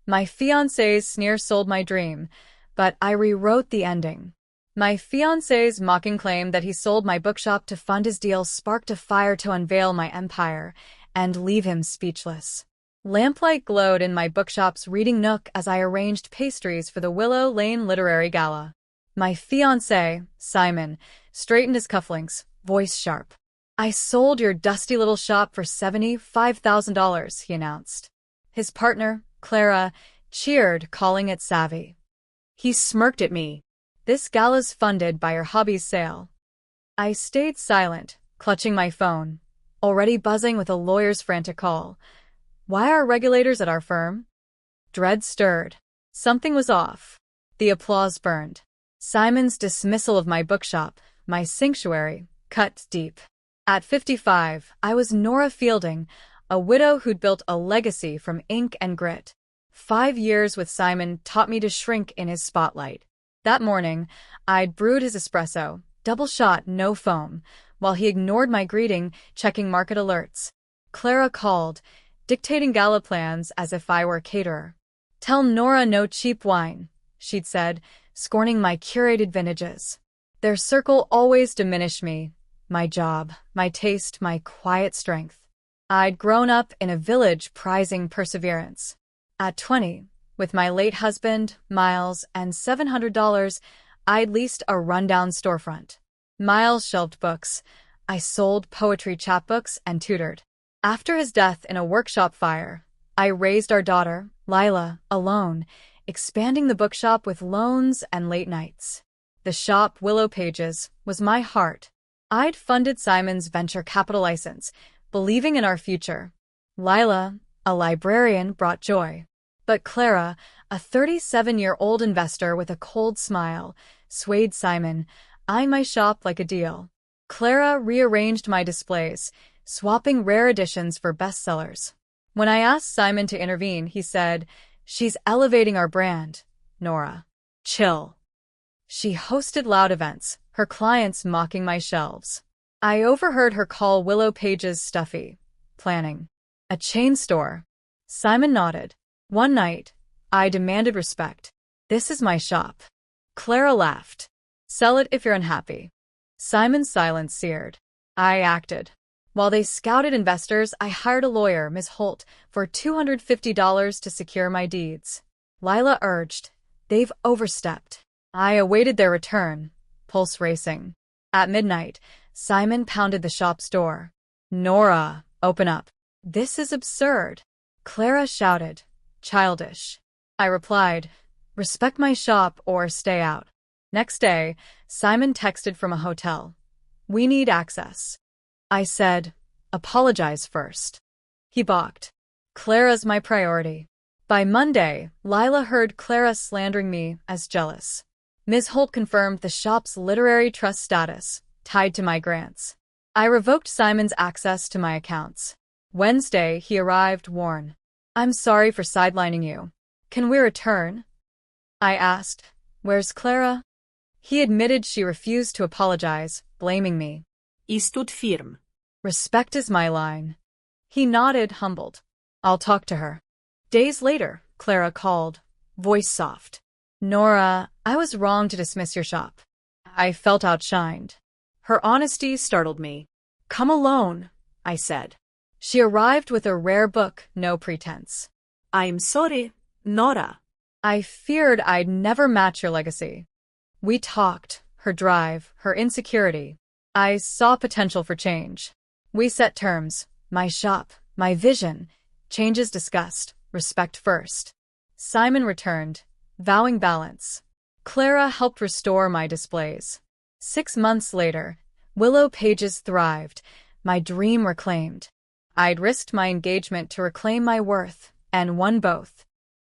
My fiancé's sneer sold my dream, but I rewrote the ending. My fiancé's mocking claim that he sold my bookshop to fund his deal sparked a fire to unveil my empire and leave him speechless. Lamplight glowed in my bookshop's reading nook as I arranged pastries for the Willow Lane Literary Gala. My fiancé, Simon, straightened his cufflinks, voice sharp. "I sold your dusty little shop for $75,000, he announced. His partner, Clara, cheered, calling it savvy. He smirked at me. "This gala's funded by your hobby's sale." I stayed silent, clutching my phone, already buzzing with a lawyer's frantic call. Why are regulators at our firm? Dread stirred. Something was off. The applause burned. Simon's dismissal of my bookshop, my sanctuary, cut deep. At 55, I was Nora Fielding, a widow who'd built a legacy from ink and grit. 5 years with Simon taught me to shrink in his spotlight. That morning, I'd brewed his espresso, double shot, no foam, while he ignored my greeting, checking market alerts. Clara called, dictating gala plans as if I were a caterer. "Tell Nora no cheap wine," she'd said, scorning my curated vintages. Their circle always diminished me, my job, my taste, my quiet strength. I'd grown up in a village prizing perseverance. At 20, with my late husband, Miles, and $700, I'd leased a rundown storefront. Miles shelved books. I sold poetry chapbooks and tutored. After his death in a workshop fire, I raised our daughter, Lila, alone, expanding the bookshop with loans and late nights. The shop, Willow Pages, was my heart. I'd funded Simon's venture capital license, believing in our future. Lila, a librarian, brought joy. But Clara, a 37-year-old investor with a cold smile, swayed Simon, eyeing my shop like a deal. Clara rearranged my displays, swapping rare editions for bestsellers. When I asked Simon to intervene, he said, "She's elevating our brand, Nora. Chill." She hosted loud events, her clients mocking my shelves. I overheard her call Willow Pages stuffy. Planning. "A chain store." Simon nodded. One night, I demanded respect. "This is my shop." Clara laughed. "Sell it if you're unhappy." Simon's silence seared. I acted. While they scouted investors, I hired a lawyer, Ms. Holt, for $250 to secure my deeds. Lila urged, "They've overstepped." I awaited their return, pulse racing. At midnight, Simon pounded the shop's door. "Nora, open up." "This is absurd." Clara shouted. "Childish." I replied, "Respect my shop or stay out." Next day, Simon texted from a hotel. "We need access." I said, "Apologize first." He balked. "Clara's my priority." By Monday, Lila heard Clara slandering me as jealous. Ms. Holt confirmed the shop's literary trust status, tied to my grants. I revoked Simon's access to my accounts. Wednesday, he arrived worn. "I'm sorry for sidelining you. Can we return?" I asked, "Where's Clara?" He admitted she refused to apologize, blaming me. Istud firm. Respect is my line. He nodded, humbled. "I'll talk to her." Days later, Clara called, voice soft. "Nora, I was wrong to dismiss your shop." I felt outshined. Her honesty startled me. "Come alone," I said. She arrived with a rare book, no pretense. "I'm sorry, Nora." "I feared I'd never match your legacy." We talked, her drive, her insecurity. I saw potential for change. We set terms, my shop, my vision, changes discussed, respect first. Simon returned, vowing balance. Clara helped restore my displays. 6 months later, Willow Pages thrived, my dream reclaimed. I'd risked my engagement to reclaim my worth, and won both.